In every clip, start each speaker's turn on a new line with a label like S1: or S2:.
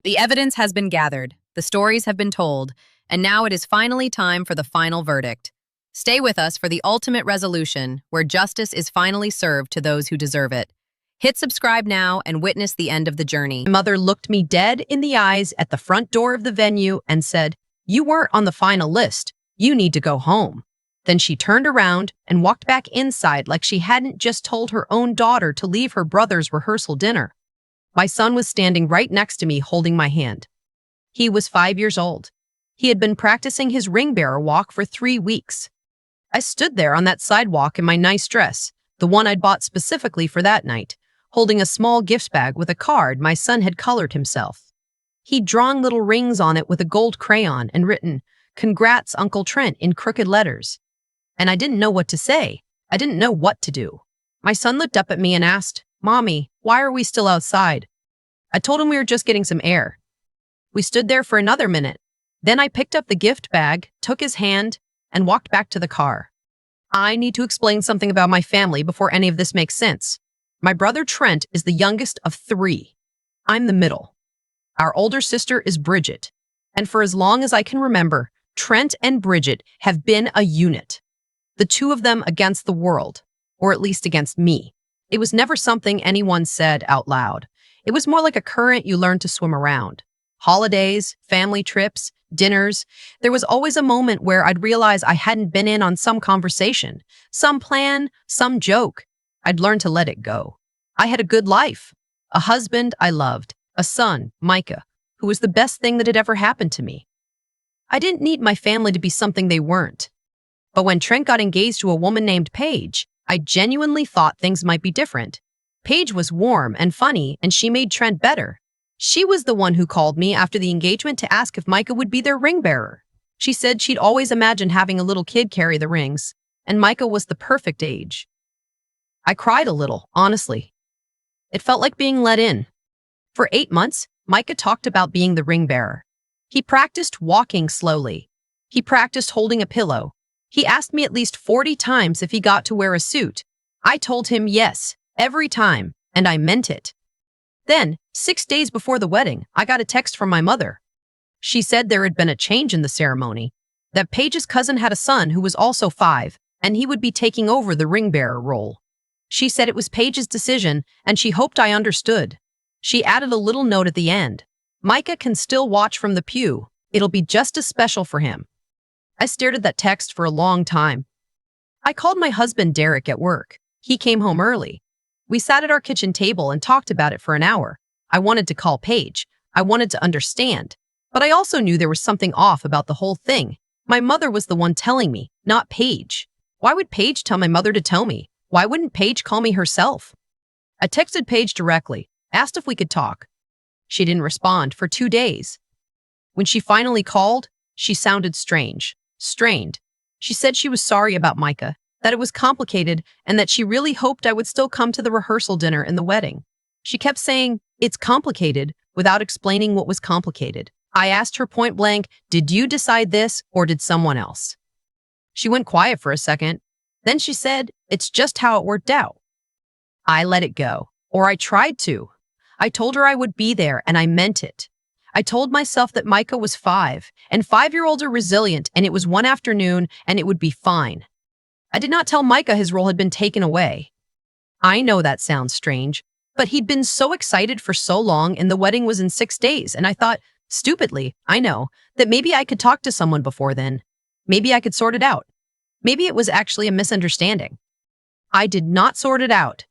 S1: The evidence has been gathered, the stories have been told, and now it is finally time for the final verdict. Stay with us for the ultimate resolution, where justice is finally served to those who deserve it. Hit subscribe now and witness the end of the journey.
S2: My mother looked me dead in the eyes at the front door of the venue and said, "You weren't on the final list. You need to go home." Then she turned around and walked back inside like she hadn't just told her own daughter to leave her brother's rehearsal dinner. My son was standing right next to me holding my hand. He was 5 years old. He had been practicing his ring bearer walk for 3 weeks. I stood there on that sidewalk in my nice dress, the one I'd bought specifically for that night, holding a small gift bag with a card my son had colored himself. He'd drawn little rings on it with a gold crayon and written, "Congrats, Uncle Trent," in crooked letters. And I didn't know what to say. I didn't know what to do. My son looked up at me and asked, "Mommy, why are we still outside?" I told him we were just getting some air. We stood there for another minute. Then I picked up the gift bag, took his hand, and walked back to the car. I need to explain something about my family before any of this makes sense. My brother Trent is the youngest of 3. I'm the middle. Our older sister is Bridget. And for as long as I can remember, Trent and Bridget have been a unit. The two of them against the world, or at least against me. It was never something anyone said out loud. It was more like a current you learned to swim around. Holidays, family trips, dinners. There was always a moment where I'd realize I hadn't been in on some conversation, some plan, some joke. I'd learned to let it go. I had a good life, a husband I loved, a son, Micah, who was the best thing that had ever happened to me. I didn't need my family to be something they weren't. But when Trent got engaged to a woman named Paige, I genuinely thought things might be different. Paige was warm and funny, and she made Trent better. She was the one who called me after the engagement to ask if Micah would be their ring bearer. She said she'd always imagined having a little kid carry the rings, and Micah was the perfect age. I cried a little, honestly. It felt like being let in. For 8 months, Micah talked about being the ring bearer. He practiced walking slowly. He practiced holding a pillow. He asked me at least 40 times if he got to wear a suit. I told him yes, every time, and I meant it. Then, 6 days before the wedding, I got a text from my mother. She said there had been a change in the ceremony, that Paige's cousin had a son who was also 5, and he would be taking over the ring bearer role. She said it was Paige's decision, and she hoped I understood. She added a little note at the end. "Micah can still watch from the pew. It'll be just as special for him." I stared at that text for a long time. I called my husband Derek at work. He came home early. We sat at our kitchen table and talked about it for an hour. I wanted to call Paige. I wanted to understand. But I also knew there was something off about the whole thing. My mother was the one telling me, not Paige. Why would Paige tell my mother to tell me? Why wouldn't Paige call me herself? I texted Paige directly, asked if we could talk. She didn't respond for 2 days. When she finally called, she sounded strange, strained. She said she was sorry about Micah, that it was complicated, and that she really hoped I would still come to the rehearsal dinner and the wedding. She kept saying, "It's complicated," without explaining what was complicated. I asked her point blank, "Did you decide this, or did someone else?" She went quiet for a second. Then she said, "It's just how it worked out." I let it go, or I tried to. I told her I would be there, and I meant it. I told myself that Micah was 5, and 5-year-olds are resilient, and it was one afternoon, and it would be fine. I did not tell Micah his role had been taken away. I know that sounds strange, but he'd been so excited for so long, and the wedding was in 6 days, and I thought, stupidly, I know, that maybe I could talk to someone before then. Maybe I could sort it out. Maybe it was actually a misunderstanding. I did not sort it out.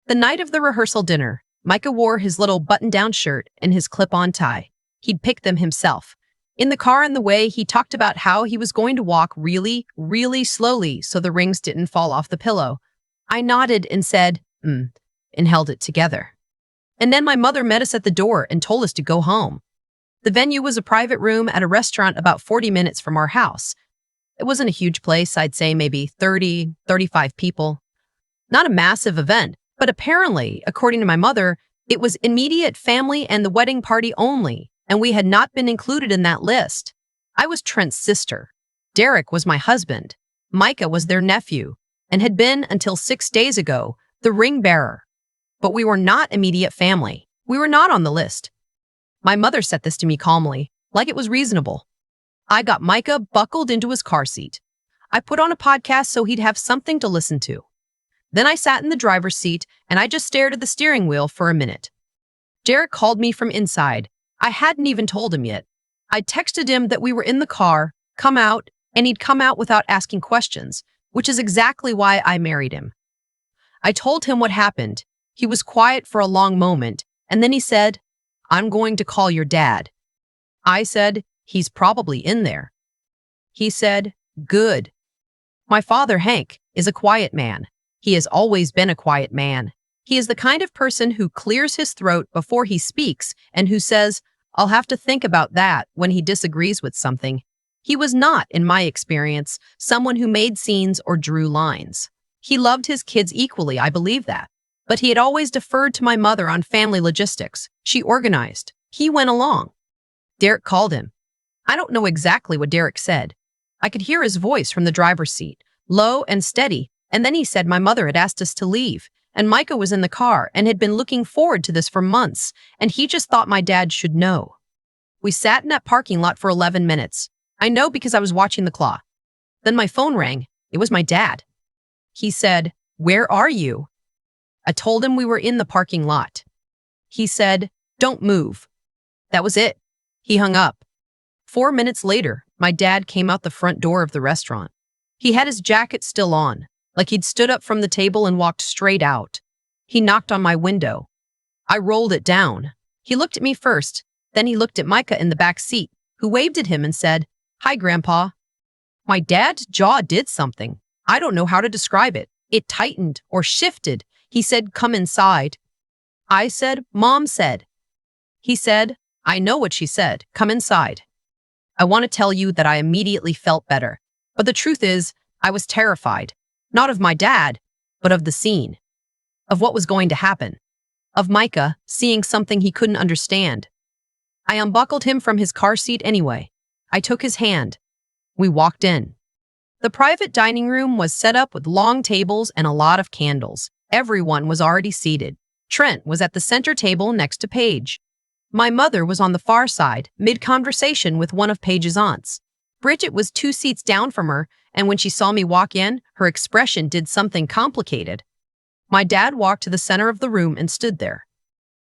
S2: The night of the rehearsal dinner, Micah wore his little button-down shirt and his clip-on tie. He'd picked them himself. In the car on the way, he talked about how he was going to walk really, really slowly so the rings didn't fall off the pillow. I nodded and said, and held it together. And then my mother met us at the door and told us to go home. The venue was a private room at a restaurant about 40 minutes from our house. It wasn't a huge place, I'd say maybe 30, 35 people. Not a massive event, but apparently, according to my mother, it was immediate family and the wedding party only, and we had not been included in that list. I was Trent's sister. Derek was my husband. Micah was their nephew, and had been, until 6 days ago, the ring bearer. But we were not immediate family. We were not on the list. My mother said this to me calmly, like it was reasonable. I got Micah buckled into his car seat. I put on a podcast so he'd have something to listen to. Then I sat in the driver's seat and I just stared at the steering wheel for a minute. Derek called me from inside. I hadn't even told him yet. I texted him that we were in the car, come out, and he'd come out without asking questions, which is exactly why I married him. I told him what happened. He was quiet for a long moment, and then he said, "I'm going to call your dad." I said, "He's probably in there." He said, "Good." My father, Hank, is a quiet man. He has always been a quiet man. He is the kind of person who clears his throat before he speaks and who says, "I'll have to think about that," when he disagrees with something. He was not, in my experience, someone who made scenes or drew lines. He loved his kids equally, I believe that. But he had always deferred to my mother on family logistics. She organized. He went along. Derek called him. I don't know exactly what Derek said. I could hear his voice from the driver's seat, low and steady, and then he said my mother had asked us to leave, and Micah was in the car and had been looking forward to this for months, and he just thought my dad should know. We sat in that parking lot for 11 minutes. I know because I was watching the clock. Then my phone rang. It was my dad. He said, "Where are you?" I told him we were in the parking lot. He said, "Don't move." That was it. He hung up. 4 minutes later, my dad came out the front door of the restaurant. He had his jacket still on, like he'd stood up from the table and walked straight out. He knocked on my window. I rolled it down. He looked at me first, then he looked at Micah in the back seat, who waved at him and said, "Hi, Grandpa." My dad's jaw did something. I don't know how to describe it. It tightened or shifted. He said, "Come inside." I said, "Mom said." He said, "I know what she said. Come inside." I want to tell you that I immediately felt better. But the truth is, I was terrified. Not of my dad, but of the scene. Of what was going to happen. Of Micah seeing something he couldn't understand. I unbuckled him from his car seat anyway. I took his hand. We walked in. The private dining room was set up with long tables and a lot of candles. Everyone was already seated. Trent was at the center table next to Paige. My mother was on the far side, mid-conversation with one of Paige's aunts. Bridget was 2 seats down from her, and when she saw me walk in, her expression did something complicated. My dad walked to the center of the room and stood there.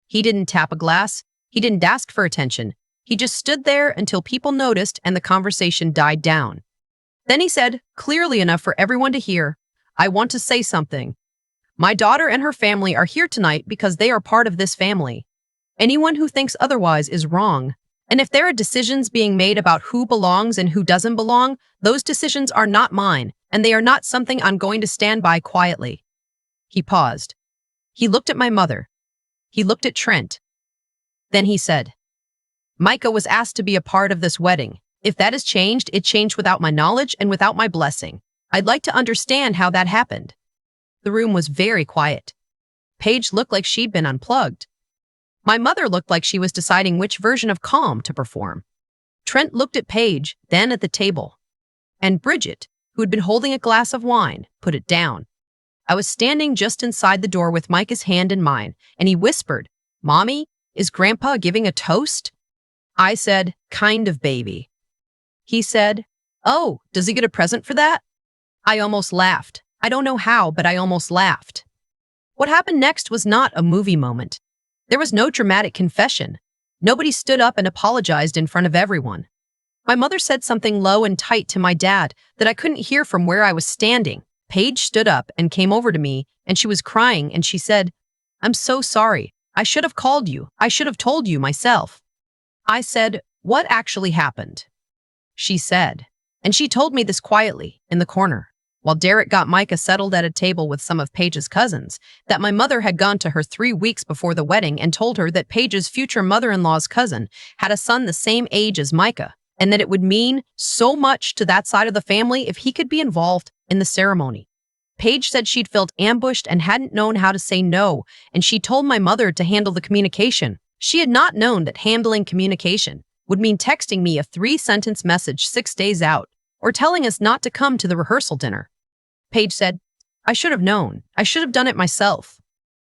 S2: He didn't tap a glass. He didn't ask for attention. He just stood there until people noticed and the conversation died down. Then he said, clearly enough for everyone to hear, "I want to say something. My daughter and her family are here tonight because they are part of this family. Anyone who thinks otherwise is wrong. And if there are decisions being made about who belongs and who doesn't belong, those decisions are not mine, and they are not something I'm going to stand by quietly." He paused. He looked at my mother. He looked at Trent. Then he said, "Micah was asked to be a part of this wedding. If that has changed, it changed without my knowledge and without my blessing. I'd like to understand how that happened." The room was very quiet. Paige looked like she'd been unplugged. My mother looked like she was deciding which version of calm to perform. Trent looked at Paige, then at the table. And Bridget, who had been holding a glass of wine, put it down. I was standing just inside the door with Micah's hand in mine, and he whispered, "Mommy, is Grandpa giving a toast?" I said, "Kind of, baby." He said, "Oh, does he get a present for that?" I almost laughed. I don't know how, but I almost laughed. What happened next was not a movie moment. There was no dramatic confession. Nobody stood up and apologized in front of everyone. My mother said something low and tight to my dad that I couldn't hear from where I was standing. Paige stood up and came over to me, and she was crying, and she said, "I'm so sorry. I should have called you. I should have told you myself." I said, "What actually happened?" She said, and she told me this quietly, in the corner, while Derek got Micah settled at a table with some of Paige's cousins, that my mother had gone to her 3 weeks before the wedding and told her that Paige's future mother-in-law's cousin had a son the same age as Micah, and that it would mean so much to that side of the family if he could be involved in the ceremony. Paige said she'd felt ambushed and hadn't known how to say no, and she told my mother to handle the communication. She had not known that handling communication would mean texting me a 3-sentence message 6 days out, or telling us not to come to the rehearsal dinner. Paige said, "I should have known. I should have done it myself."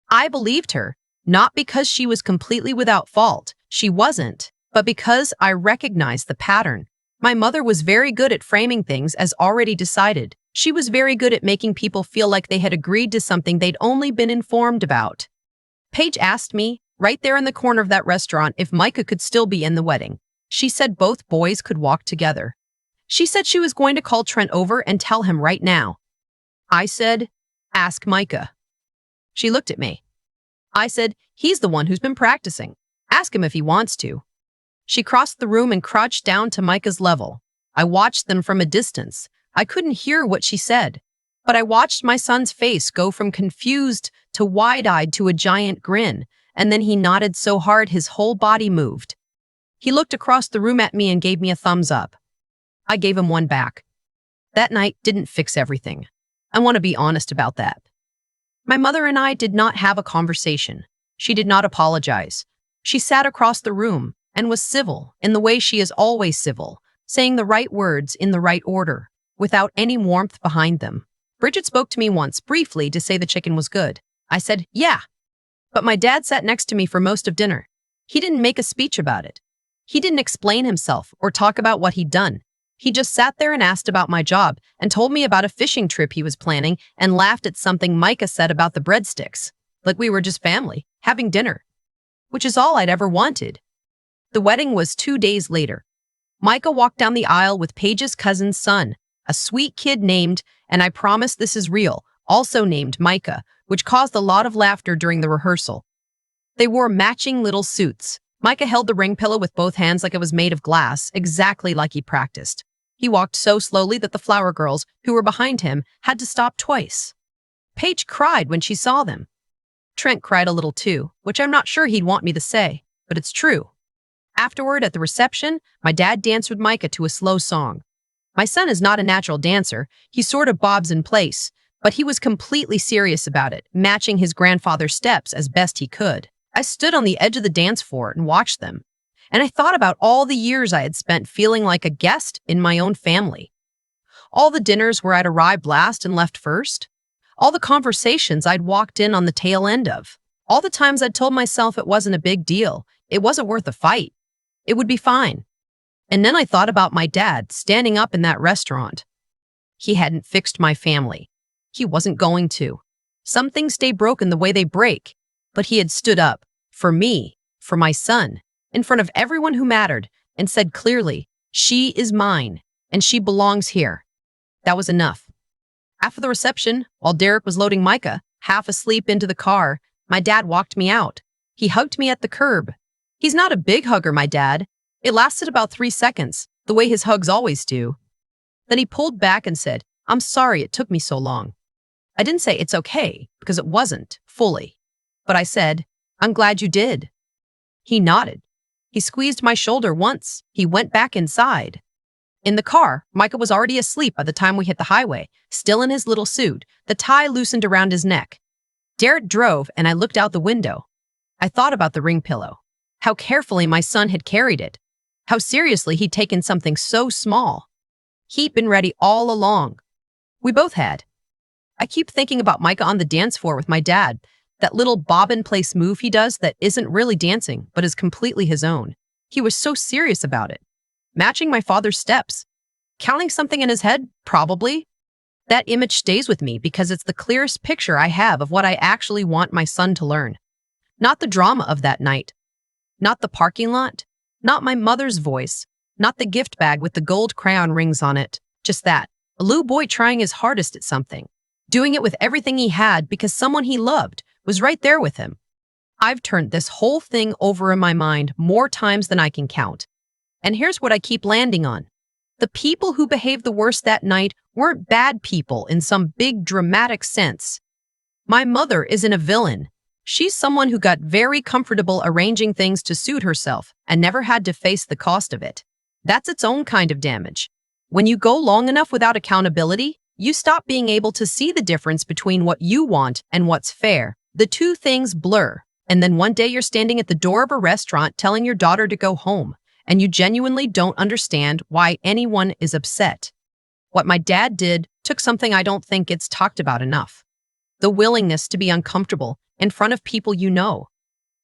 S2: I believed her, not because she was completely without fault, She wasn't, but because I recognized the pattern. My mother was very good at framing things as already decided. She was very good at making people feel like they had agreed to something they'd only been informed about. Paige asked me, right there in the corner of that restaurant, if Micah could still be in the wedding. She said both boys could walk together. She said she was going to call Trent over and tell him right now. I said, ask Micah. She looked at me. I said, he's the one who's been practicing. Ask him if he wants to. She crossed the room and crouched down to Micah's level. I watched them from a distance. I couldn't hear what she said, but I watched my son's face go from confused to wide-eyed to a giant grin, and then he nodded so hard his whole body moved. He looked across the room at me and gave me a thumbs up. I gave him one back. That night didn't fix everything. I want to be honest about that. My mother and I did not have a conversation. She did not apologize. She sat across the room and was civil in the way she is always civil, saying the right words in the right order, without any warmth behind them. Bridget spoke to me once, briefly, to say the chicken was good. I said, yeah. But my dad sat next to me for most of dinner. He didn't make a speech about it. He didn't explain himself or talk about what he'd done. He just sat there and asked about my job and told me about a fishing trip he was planning and laughed at something Micah said about the breadsticks. Like we were just family, having dinner. Which is all I'd ever wanted. The wedding was 2 days later. Micah walked down the aisle with Paige's cousin's son, a sweet kid named, and I promise this is real, also named Micah, which caused a lot of laughter during the rehearsal. They wore matching little suits. Micah held the ring pillow with both hands like it was made of glass, exactly like he practiced. He walked so slowly that the flower girls, who were behind him, had to stop twice. Paige cried when she saw them. Trent cried a little too, which I'm not sure he'd want me to say, but it's true. Afterward, at the reception, my dad danced with Micah to a slow song. My son is not a natural dancer. He sort of bobs in place, but he was completely serious about it, matching his grandfather's steps as best he could. I stood on the edge of the dance floor and watched them, and I thought about all the years I had spent feeling like a guest in my own family. All the dinners where I'd arrived last and left first. All the conversations I'd walked in on the tail end of. All the times I'd told myself it wasn't a big deal. It wasn't worth a fight. It would be fine. And then I thought about my dad standing up in that restaurant. He hadn't fixed my family. He wasn't going to. Some things stay broken the way they break, but he had stood up for me, for my son, in front of everyone who mattered, and said clearly, she is mine, and she belongs here. That was enough. After the reception, while Derek was loading Micah, half asleep, into the car, my dad walked me out. He hugged me at the curb. He's not a big hugger, my dad. It lasted about 3 seconds, the way his hugs always do. Then he pulled back and said, I'm sorry it took me so long. I didn't say it's okay, because it wasn't, fully. But I said, I'm glad you did. He nodded. He squeezed my shoulder once. He went back inside. In the car, Micah was already asleep by the time we hit the highway, still in his little suit, the tie loosened around his neck. Derek drove, and I looked out the window. I thought about the ring pillow, how carefully my son had carried it, how seriously he'd taken something so small. He'd been ready all along. We both had. I keep thinking about Micah on the dance floor with my dad, that little bob-in-place move he does that isn't really dancing, but is completely his own. He was so serious about it. Matching my father's steps. Counting something in his head, probably. That image stays with me because it's the clearest picture I have of what I actually want my son to learn. Not the drama of that night. Not the parking lot. Not my mother's voice. Not the gift bag with the gold crayon rings on it. Just that. A little boy trying his hardest at something. Doing it with everything he had because someone he loved was right there with him. I've turned this whole thing over in my mind more times than I can count. And here's what I keep landing on. The people who behaved the worst that night weren't bad people in some big dramatic sense. My mother isn't a villain. She's someone who got very comfortable arranging things to suit herself and never had to face the cost of it. That's its own kind of damage. When you go long enough without accountability, you stop being able to see the difference between what you want and what's fair. The two things blur. And then one day you're standing at the door of a restaurant telling your daughter to go home, and you genuinely don't understand why anyone is upset. What my dad did took something I don't think gets talked about enough. The willingness to be uncomfortable in front of people you know.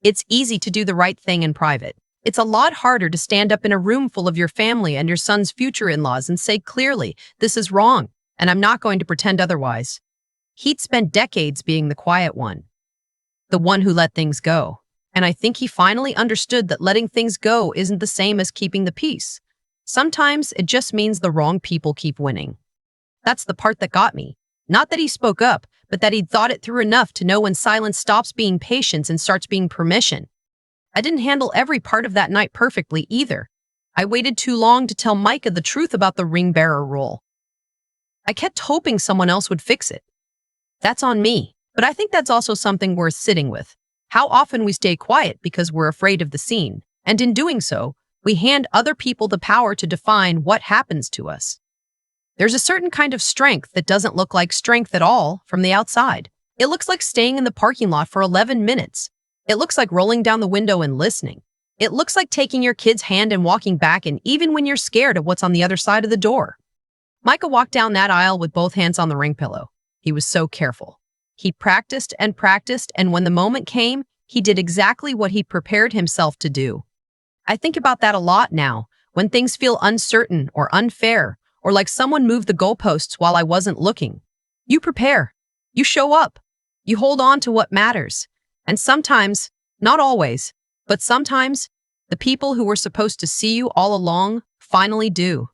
S2: It's easy to do the right thing in private. It's a lot harder to stand up in a room full of your family and your son's future in-laws and say clearly, this is wrong, and I'm not going to pretend otherwise. He'd spent decades being the quiet one, the one who let things go. And I think he finally understood that letting things go isn't the same as keeping the peace. Sometimes it just means the wrong people keep winning. That's the part that got me. Not that he spoke up, but that he'd thought it through enough to know when silence stops being patience and starts being permission. I didn't handle every part of that night perfectly either. I waited too long to tell Micah the truth about the ring bearer role. I kept hoping someone else would fix it. That's on me, but I think that's also something worth sitting with. How often we stay quiet because we're afraid of the scene, and in doing so, we hand other people the power to define what happens to us. There's a certain kind of strength that doesn't look like strength at all from the outside. It looks like staying in the parking lot for 11 minutes. It looks like rolling down the window and listening. It looks like taking your kid's hand and walking back, and even when you're scared of what's on the other side of the door. Micah walked down that aisle with both hands on the ring pillow. He was so careful. He practiced, and when the moment came, he did exactly what he prepared himself to do. I think about that a lot now, when things feel uncertain or unfair, or like someone moved the goalposts while I wasn't looking. You prepare. You show up. You hold on to what matters. And sometimes, not always, but sometimes, the people who were supposed to see you all along finally do.